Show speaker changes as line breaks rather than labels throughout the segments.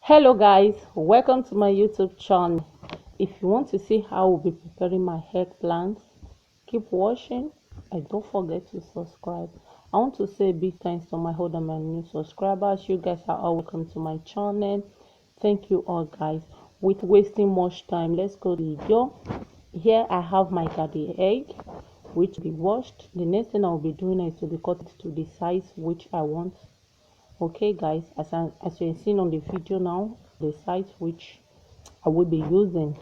Hello guys, welcome to my YouTube channel. If you want to see how I'll be preparing my eggplants, keep watching and don't forget to subscribe. I want to say a big thanks to my old and my new subscribers. You guys are all welcome to my channel. Thank you all guys. With wasting much time, let's go to the video. Here I have my garden egg which will be washed. The next thing I'll be doing is to be cut it to the size which I want. Okay guys, as you have seen on the video now, the size which I will be using.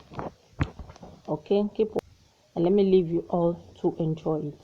Okay, keep and let me leave you all to enjoy it.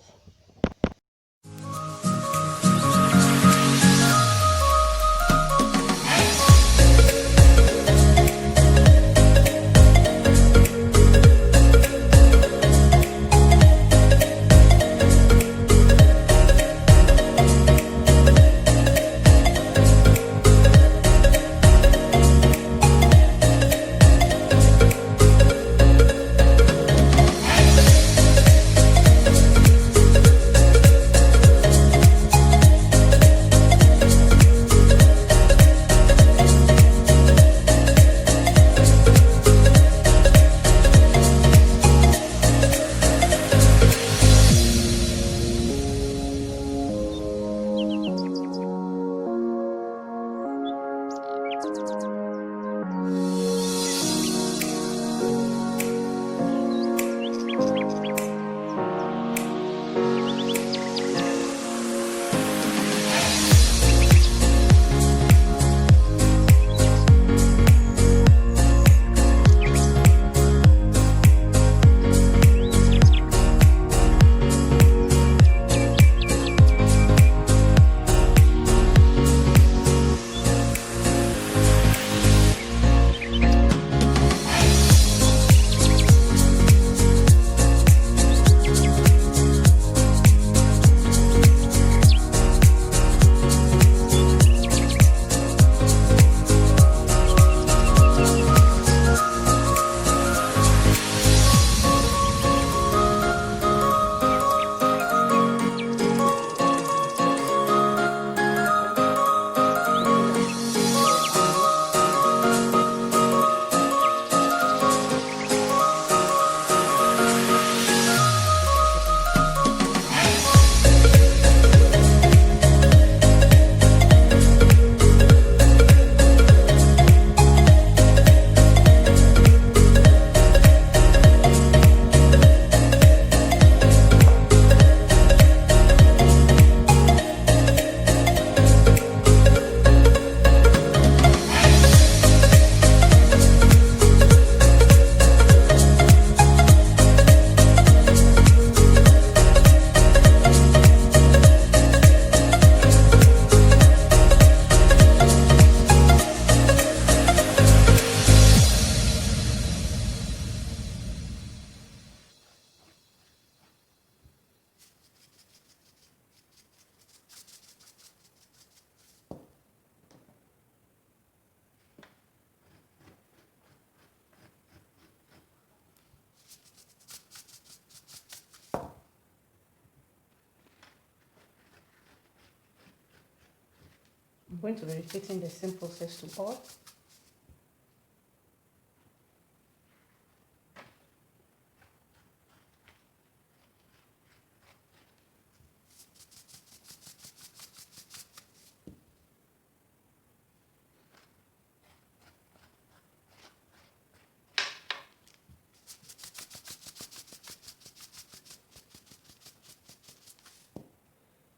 I'm going to be repeating the same process to all.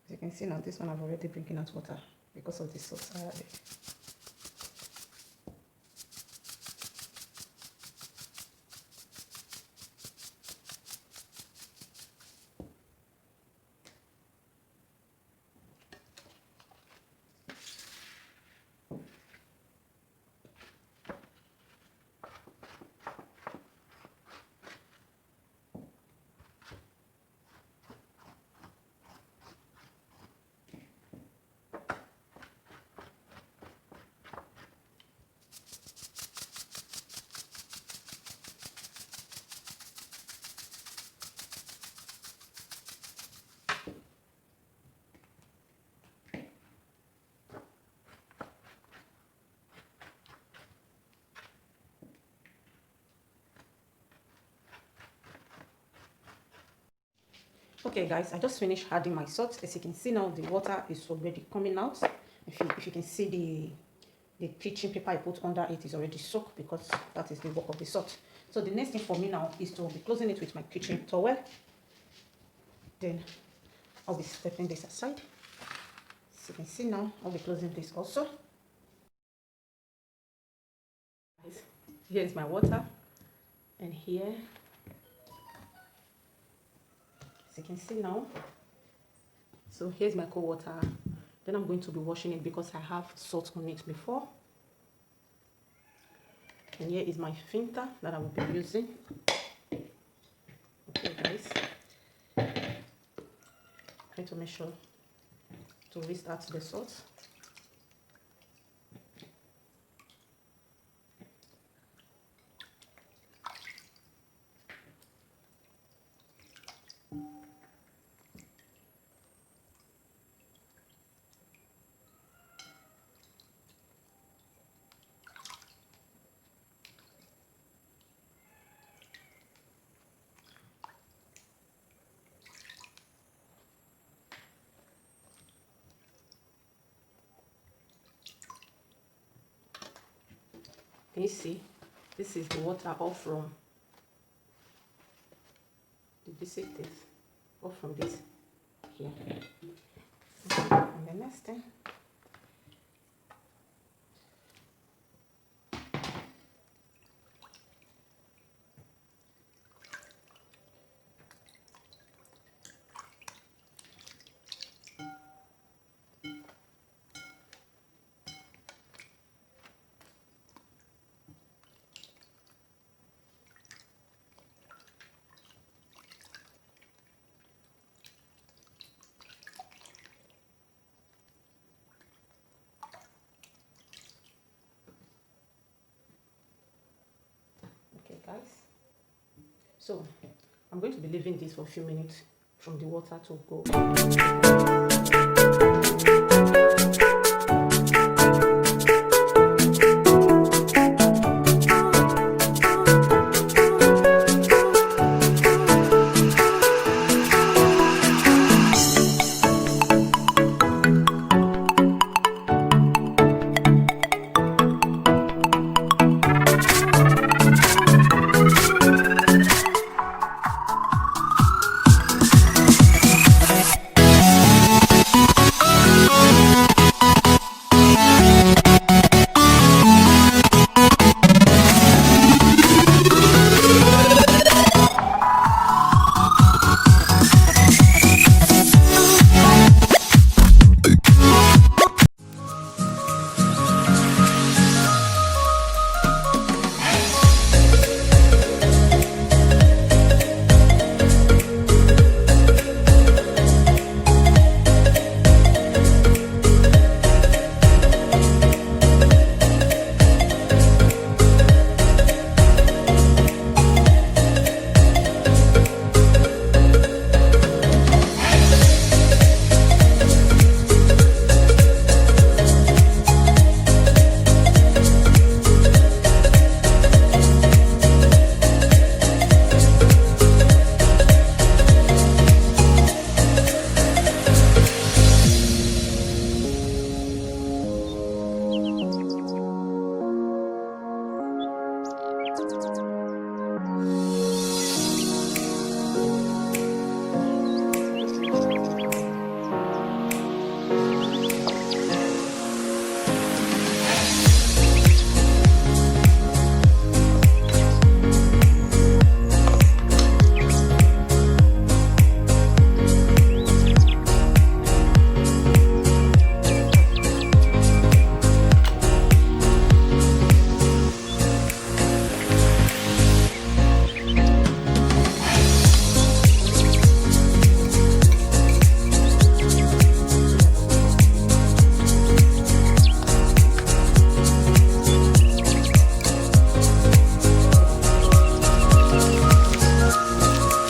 As you can see now, this one I've already bringing out water because of the sauce I added.
Okay guys, I just finished adding my salt. As you can see now, the water is already coming out. If you can see the kitchen paper I put under it is already soaked, because that is the work of the salt. So the next thing for me now is to be closing it with my kitchen towel. Then I'll be stepping this aside. As you can see now, I'll be closing this also. Here is my water, and here, as you can see now, so here's my cold water. Then I'm going to be washing it because I have salt on it before. And here is my filter that I will be using. Okay guys, try to make sure to restart the salt. Can you see? This is the water off from, did you see this? Off from this here. And the next thing, guys, so I'm going to be leaving this for a few minutes from the water to go.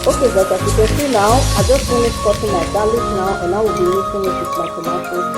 Okay guys, as you can see now, I just finished cutting my garlic now, and I will be mixing it with my tomatoes.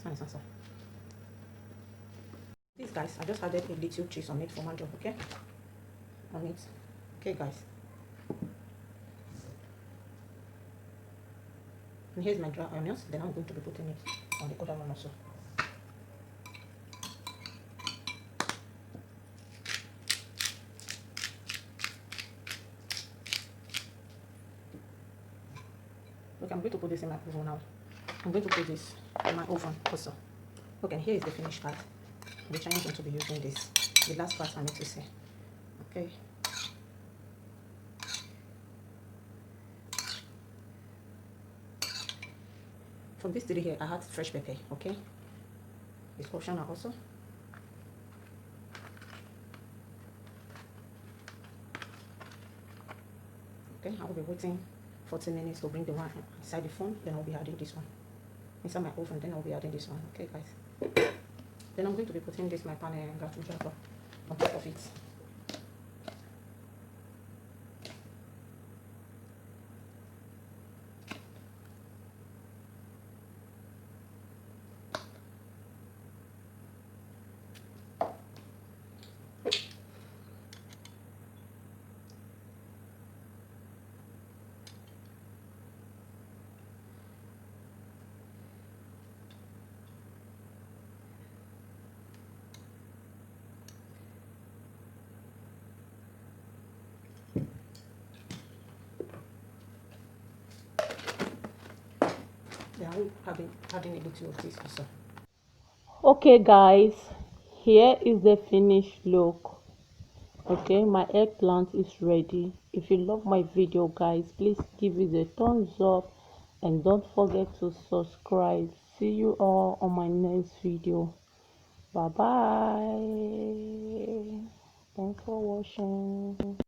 fine answer. This, guys, I just added a little cheese on it for my job, okay? On it. Okay, guys. And here's my dry onions. Then I'm going to be putting it on the other one also. Okay, I'm going to put this in my oven now. I'm going to put this in my oven also. Okay, here is the finished part. Which I'm going to be using this. The last part I need to say. Okay. From this today here, I had fresh pepper. Okay. It's optional also. Okay, I will be waiting 40 minutes to bring the one inside the phone. Then I'll be adding this one inside my oven. Then I'll be adding this one. Okay, guys. Then I'm going to be putting this my pan and garlic on top of it. Yeah, I will be adding a little of this also.
Okay guys, here is the finished look. Okay, my eggplant is ready. If you love my video guys, please give it a thumbs up and don't forget to subscribe. See you all on my next video. Bye bye. Thanks for watching.